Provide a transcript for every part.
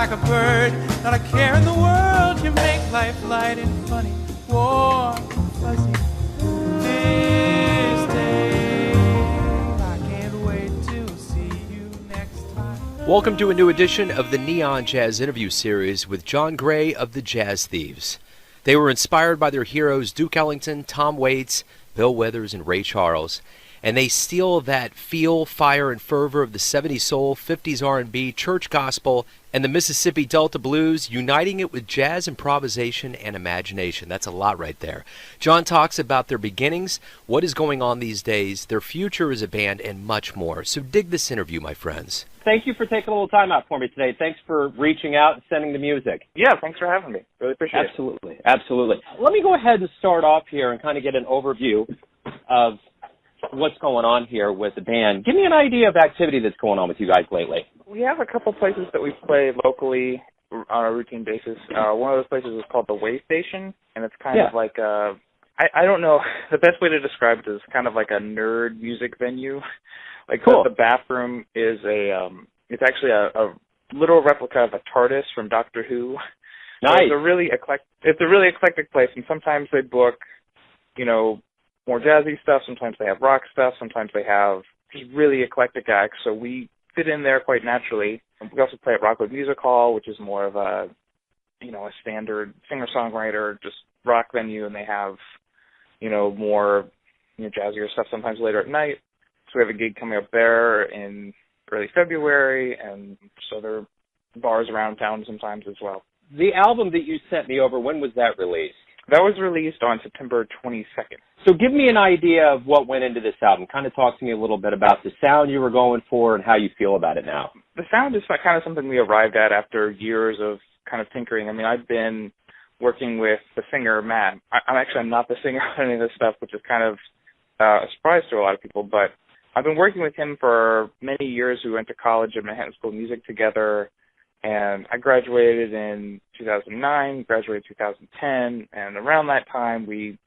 like a bird, not a care in the world. You make life light and funny, warm and fuzzy. This day, I can't wait to see you next time. Welcome to a new edition of the Neon Jazz interview series with John Gray of the Jazz Thieves. They were inspired by their heroes Duke Ellington, Tom Waits, Bill Withers, and Ray Charles, and they steal that feel, fire, and fervor of the 70s soul, 50s R&B, church gospel, and the Mississippi Delta blues, uniting it with jazz improvisation and imagination. That's a lot right there. John talks about their beginnings, what is going on these days, their future as a band, and much more. So dig this interview, my friends. Thank you for taking a little time out for me today. Thanks for reaching out and sending the music. Yeah, thanks for having me. Really appreciate it. Absolutely. Let me go ahead and start off here and kind of get an overview of what's going on here with the band. Give me an idea of activity that's going on with you guys lately. We have a couple places that we play locally on a routine basis. One of those places is called the Way Station, and it's kind of like a, I don't know, the best way to describe it is kind of like a nerd music venue. Like the bathroom is it's actually a little replica of a TARDIS from Doctor Who. Nice. So it's a really eclectic place, and sometimes they book, more jazzy stuff. Sometimes they have rock stuff. Sometimes they have just really eclectic acts. So we fit in there quite naturally. And we also play at Rockwood Music Hall, which is more of a, a standard singer-songwriter, just rock venue, and they have, more, jazzier stuff sometimes later at night. So we have a gig coming up there in early February, and so there are bars around town sometimes as well. The album that you sent me over, when was that released? That was released on September 22nd. So give me an idea of what went into this album. Kind of talk to me a little bit about the sound you were going for and how you feel about it now. The sound is kind of something we arrived at after years of kind of tinkering. I mean, I've been working with the singer, Matt. I'm not the singer on any of this stuff, which is kind of a surprise to a lot of people, but I've been working with him for many years. We went to college at Manhattan School of Music together, and I graduated in 2009, graduated 2010, and around that time we,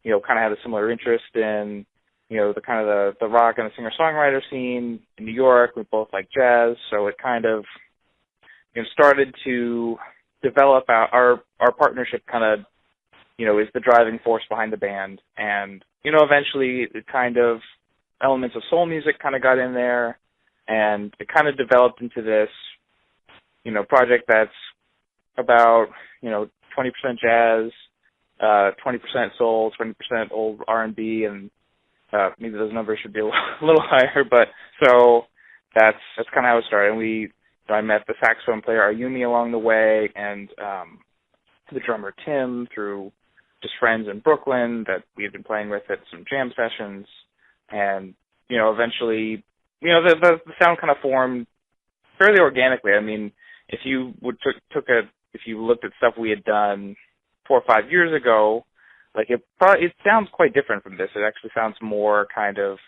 kind of had a similar interest in, the kind of the rock and the singer-songwriter scene in New York. We both like jazz, so it kind of, started to develop our partnership kind of, is the driving force behind the band. And, eventually it kind of, elements of soul music kind of got in there, and it kind of developed into this, project that's about, 20% jazz, 20% soul, 20% old R&B, and maybe those numbers should be a little higher, but so that's kind of how it started. And I met the saxophone player Ayumi along the way, and the drummer Tim through just friends in Brooklyn that we had been playing with at some jam sessions, and eventually, the sound kind of formed fairly organically. I mean, if you if you looked at stuff we had done 4 or 5 years ago, like it sounds quite different from this. It actually sounds more kind of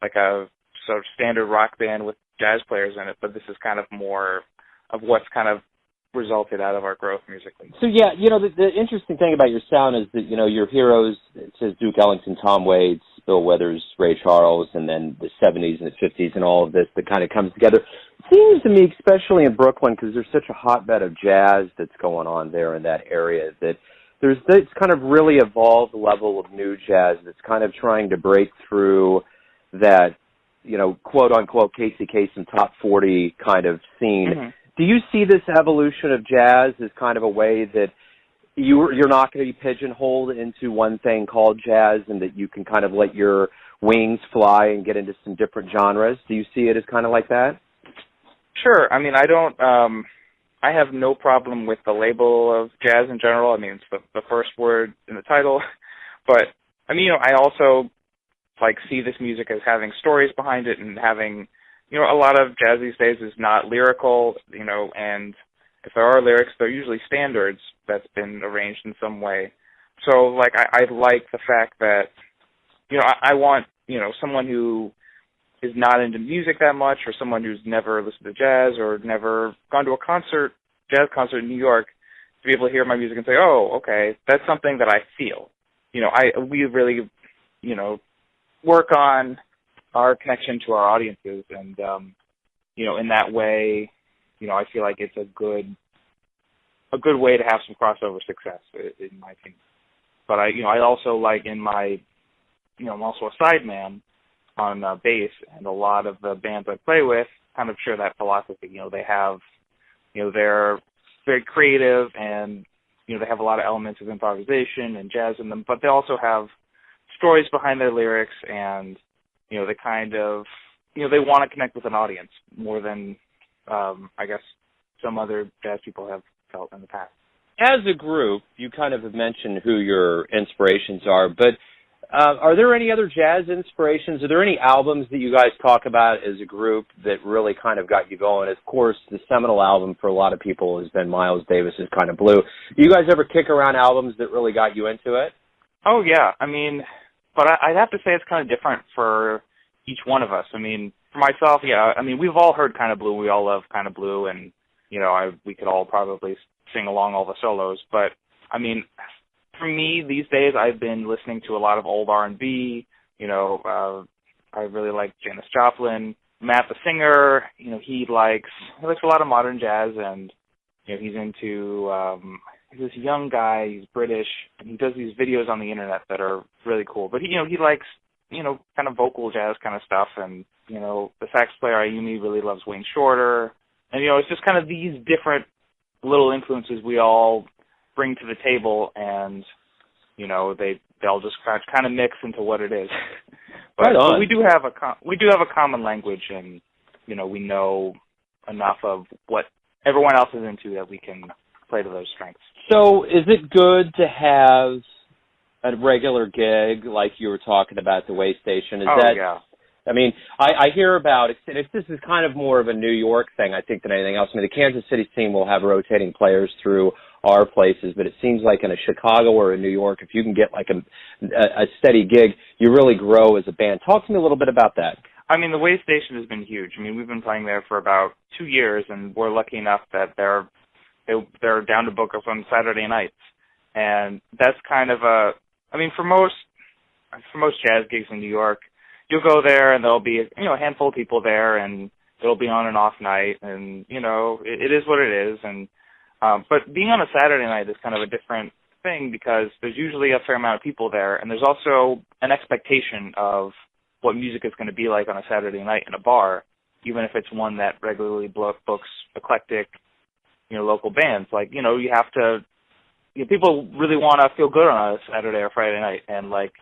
like a sort of standard rock band with jazz players in it, but this is kind of more of what's kind of resulted out of our growth musically. So yeah, the interesting thing about your sound is that, your heroes, it says Duke Ellington, Tom Waits, Bill Withers, Ray Charles, and then the 70s and the 50s and all of this that kind of comes together. It seems to me, especially in Brooklyn, because there's such a hotbed of jazz that's going on there in that area, that there's this kind of really evolved level of new jazz that's kind of trying to break through that, quote-unquote Casey Kasem top 40 kind of scene. Mm-hmm. Do you see this evolution of jazz as kind of a way that you're not going to be pigeonholed into one thing called jazz, and that you can kind of let your wings fly and get into some different genres? Do you see it as kind of like that? Sure. I mean, I have no problem with the label of jazz in general. I mean, it's the first word in the title. But, I mean, I also, see this music as having stories behind it and having, a lot of jazz these days is not lyrical, and if there are lyrics, they're usually standards that's been arranged in some way. So, I like the fact that, I want, someone who is not into music that much, or someone who's never listened to jazz or never gone to a jazz concert in New York, to be able to hear my music and say, oh, okay, that's something that I feel. We really, work on our connection to our audiences, and, in that way, I feel like it's a good way to have some crossover success, in my opinion. But I also like in my, I'm also a sideman on bass, and a lot of the bands I play with kind of share that philosophy. They have, they're very creative, and they have a lot of elements of improvisation and jazz in them, but they also have stories behind their lyrics, and they kind of, they want to connect with an audience more than I guess some other jazz people have felt in the past. As a group, you kind of have mentioned who your inspirations are, but are there any other jazz inspirations? Are there any albums that you guys talk about as a group that really kind of got you going? Of course, the seminal album for a lot of people has been Miles Davis's Kind of Blue. Do you guys ever kick around albums that really got you into it? Oh, yeah. But I'd have to say it's kind of different for each one of us. For myself, yeah, we've all heard Kind of Blue. We all love Kind of Blue, and, we could all probably sing along all the solos. But, for me, these days, I've been listening to a lot of old R&B. I really like Janis Joplin. Matt, the singer, he likes a lot of modern jazz, and he's into he's this young guy. He's British, and he does these videos on the internet that are really cool. But he likes kind of vocal jazz kind of stuff, and the sax player Ayumi really loves Wayne Shorter, and it's just kind of these different little influences we all bring to the table, and they'll just kind of mix into what it is. But we do have a common language, and we know enough of what everyone else is into that we can play to those strengths. So, is it good to have a regular gig like you were talking about the Way Station? Yeah. I hear about it. This is kind of more of a New York thing, I think, than anything else. The Kansas City scene will have rotating players through our places, but it seems like in a Chicago or a New York, if you can get like a steady gig, you really grow as a band. Talk to me a little bit about that. The Way Station has been huge. We've been playing there for about 2 years, and we're lucky enough that they're down to book us on Saturday nights, and that's kind of for most jazz gigs in New York, you'll go there and there'll be a handful of people there, and it'll be on and off night, and it is what it is. And but being on a Saturday night is kind of a different thing, because there's usually a fair amount of people there, and there's also an expectation of what music is going to be like on a Saturday night in a bar, even if it's one that regularly books eclectic local bands. Like you have to. People really want to feel good on a Saturday or Friday night, and like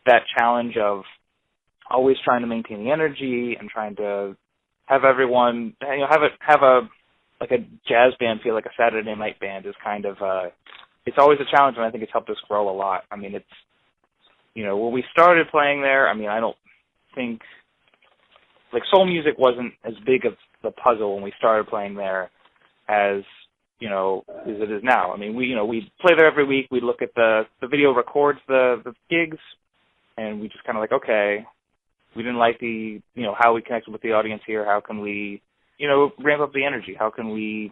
that challenge of always trying to maintain the energy and trying to have everyone, have a jazz band feel like a Saturday night band is kind of, it's always a challenge, and I think it's helped us grow a lot. It's, when we started playing there, I don't think, soul music wasn't as big of the puzzle when we started playing there as it is now. We play there every week. We look at the video records the gigs, and we just kind of okay, we didn't like the, how we connected with the audience here. How can we, ramp up the energy? How can we,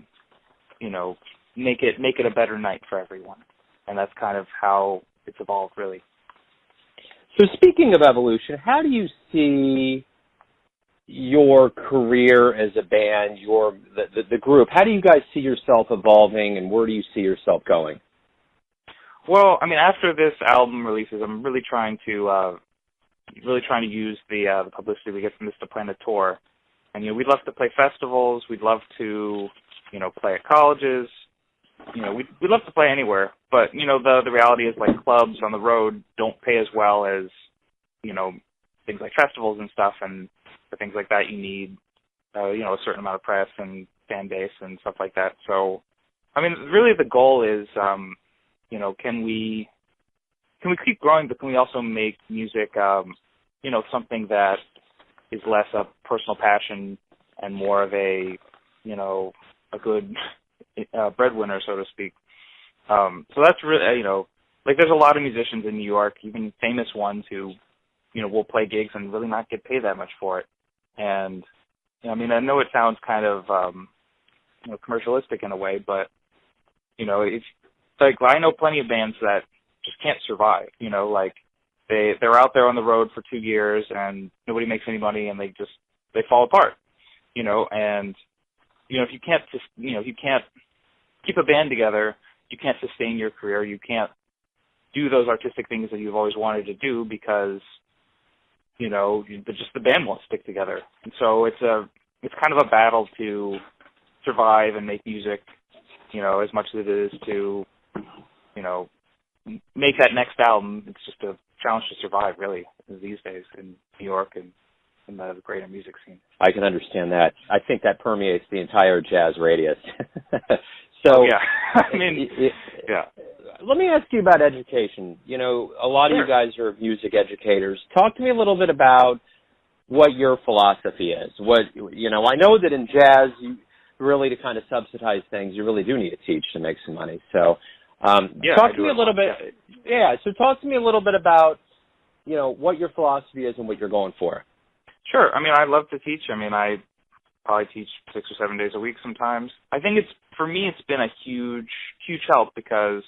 make it a better night for everyone? And that's kind of how it's evolved, really. So speaking of evolution, how do you see your career as a band, the group? How do you guys see yourself evolving, and where do you see yourself going? Well, after this album releases, I'm really trying to use the publicity we get from this to plan a tour. And we'd love to play festivals. We'd love to play at colleges. We'd love to play anywhere. But the reality is, clubs on the road don't pay as well as things like festivals and stuff. And for things like that, you need a certain amount of press and fan base and stuff like that. So really the goal is can we keep growing, but can we also make music, something that is less a personal passion and more of a good breadwinner, so to speak. So that's really, there's a lot of musicians in New York, even famous ones who, will play gigs and really not get paid that much for it. And, I know it sounds kind of, commercialistic in a way, but, it's I know plenty of bands that just can't survive, they're out there on the road for 2 years and nobody makes any money, and they fall apart, and if you can't just, if you can't keep a band together, you can't sustain your career. You can't do those artistic things that you've always wanted to do because, just the band won't stick together. And so it's kind of a battle to survive and make music, as much as it is to, make that next album. It's just a challenge to survive, really, these days in New York and in the greater music scene. I can understand that. I think that permeates the entire jazz radius. Yeah. Yeah. Let me ask you about education. A lot of you guys are music educators. Talk to me a little bit about what your philosophy is. I know that in jazz, you really, to kind of subsidize things, you really do need to teach to make some money. So, talk to me a little bit. Yeah. So talk to me a little bit about, what your philosophy is and what you're going for. Sure. I love to teach. I probably teach 6 or 7 days a week sometimes. I think for me, it's been a huge, huge help because,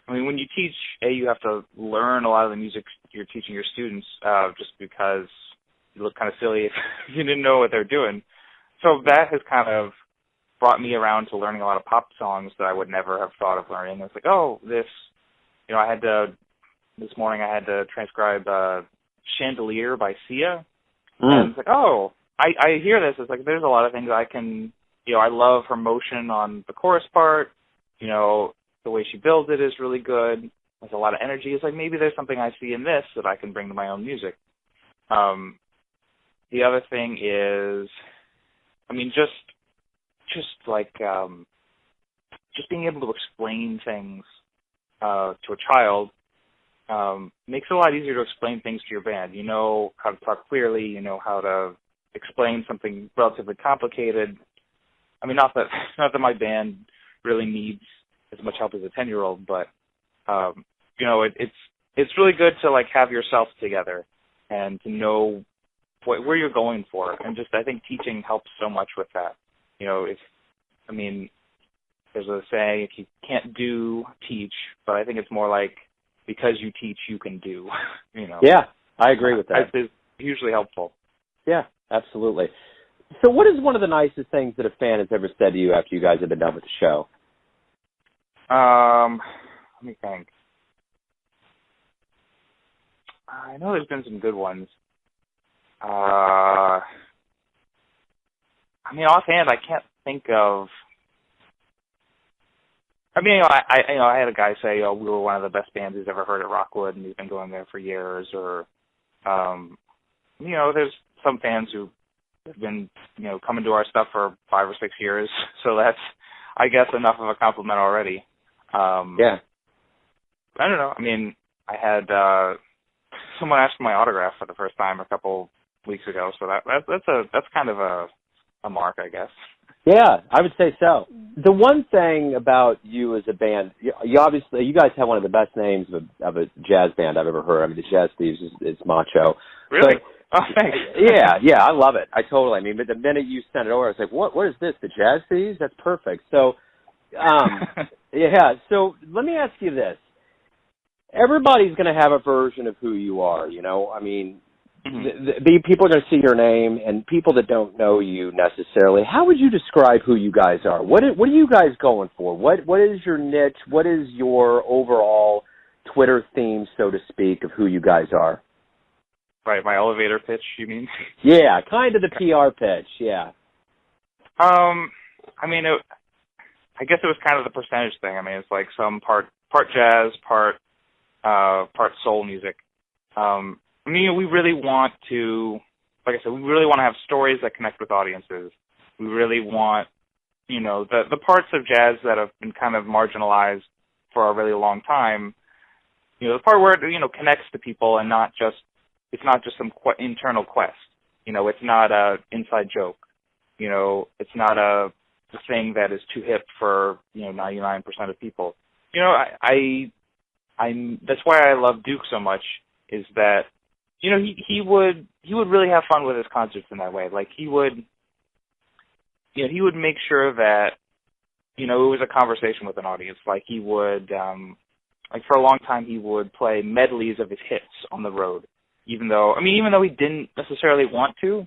when you teach, you have to learn a lot of the music you're teaching your students, just because you look kind of silly if you didn't know what they're doing. So that has kind of brought me around to learning a lot of pop songs that I would never have thought of learning. It's like, this morning I had to transcribe Chandelier by Sia. And it's like, I hear this. It's like, there's a lot of things I can, I love her motion on the chorus part. The way she builds it is really good. There's a lot of energy. It's like, maybe there's something I see in this that I can bring to my own music. The other thing is, just being able to explain things to a child makes it a lot easier to explain things to your band. You know how to talk clearly. You know how to explain something relatively complicated. Not that my band really needs as much help as a 10-year-old, but it's really good to have yourself together and to know where you're going for. And just I think teaching helps so much with that. There's a saying, if you can't do, teach, but I think it's more like because you teach, you can do. Yeah, I agree with that. It's hugely helpful. Yeah, absolutely. So what is one of the nicest things that a fan has ever said to you after you guys have been done with the show? Let me think. I know there's been some good ones. Offhand, I can't think of. I had a guy say, we were one of the best bands he's ever heard at Rockwood, and we've been going there for years. Or, there's some fans who have been, coming to our stuff for 5 or 6 years. So that's, I guess, enough of a compliment already. Yeah. I don't know. I had someone ask for my autograph for the first time a couple weeks ago, so that's kind of a mark, I guess. Yeah, I would say so. The one thing about you as a band, you obviously, you guys have one of the best names of a jazz band I've ever heard. The Jazz Thieves is macho. Really? But, thanks. Yeah, I love it. I totally. But the minute you sent it over, I was like, what is this? The Jazz Thieves? That's perfect. So, yeah. So let me ask you this: everybody's going to have a version of who you are. People are going to see your name, and people that don't know you necessarily. How would you describe who you guys are? What are you guys going for? What is your niche? What is your overall Twitter theme, so to speak, of who you guys are? Right, my elevator pitch, you mean? Yeah, kind of the PR pitch. Yeah. I guess it was kind of the percentage thing. It's like some part jazz, part soul music. We really want to, like I said, we really want to have stories that connect with audiences. We really want, the parts of jazz that have been kind of marginalized for a really long time, the part where it, connects to people and it's not just some internal quest. It's not a inside joke. It's not a thing that is too hip for, 99% of people. That's why I love Duke so much, is that, he would really have fun with his concerts in that way. Like he would make sure that, it was a conversation with an audience. Like he would, for a long time, he would play medleys of his hits on the road, even though he didn't necessarily want to,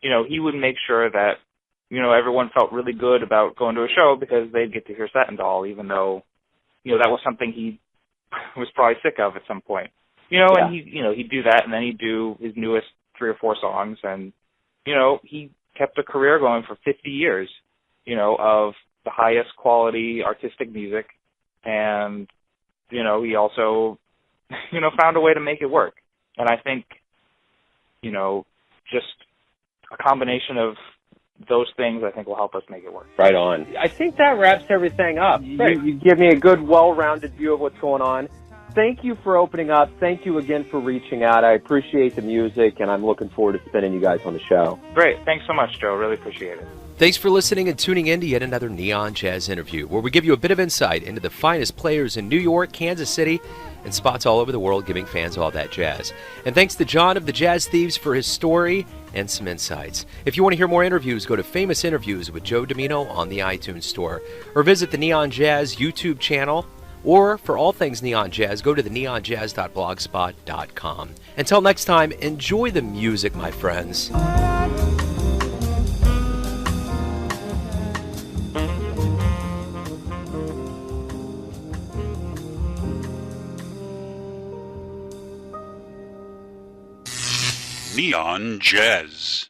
he would make sure that everyone felt really good about going to a show because they'd get to hear Satindal, even though, that was something he was probably sick of at some point. And he'd do that, and then he'd do his newest 3 or 4 songs, and, he kept a career going for 50 years, of the highest quality artistic music, and, he also, found a way to make it work. And I think, just a combination of those things, I think, will help us make it work. Right on. I think that wraps everything up. You give me a good, well-rounded view of what's going on. Thank you for opening up. Thank you again for reaching out. I appreciate the music, and I'm looking forward to spinning you guys on the show. Great. Thanks so much, Joe. Really appreciate it. Thanks for listening and tuning in to yet another Neon Jazz interview, where we give you a bit of insight into the finest players in New York, Kansas City, and spots all over the world, giving fans all that jazz. And thanks to John of the Jazz Thieves for his story and some insights. If you want to hear more interviews, go to Famous Interviews with Joe Domino on the iTunes Store, or visit the Neon Jazz YouTube channel, or for all things Neon Jazz, go to the neonjazz.blogspot.com. Until next time, enjoy the music, my friends. Neon Jazz.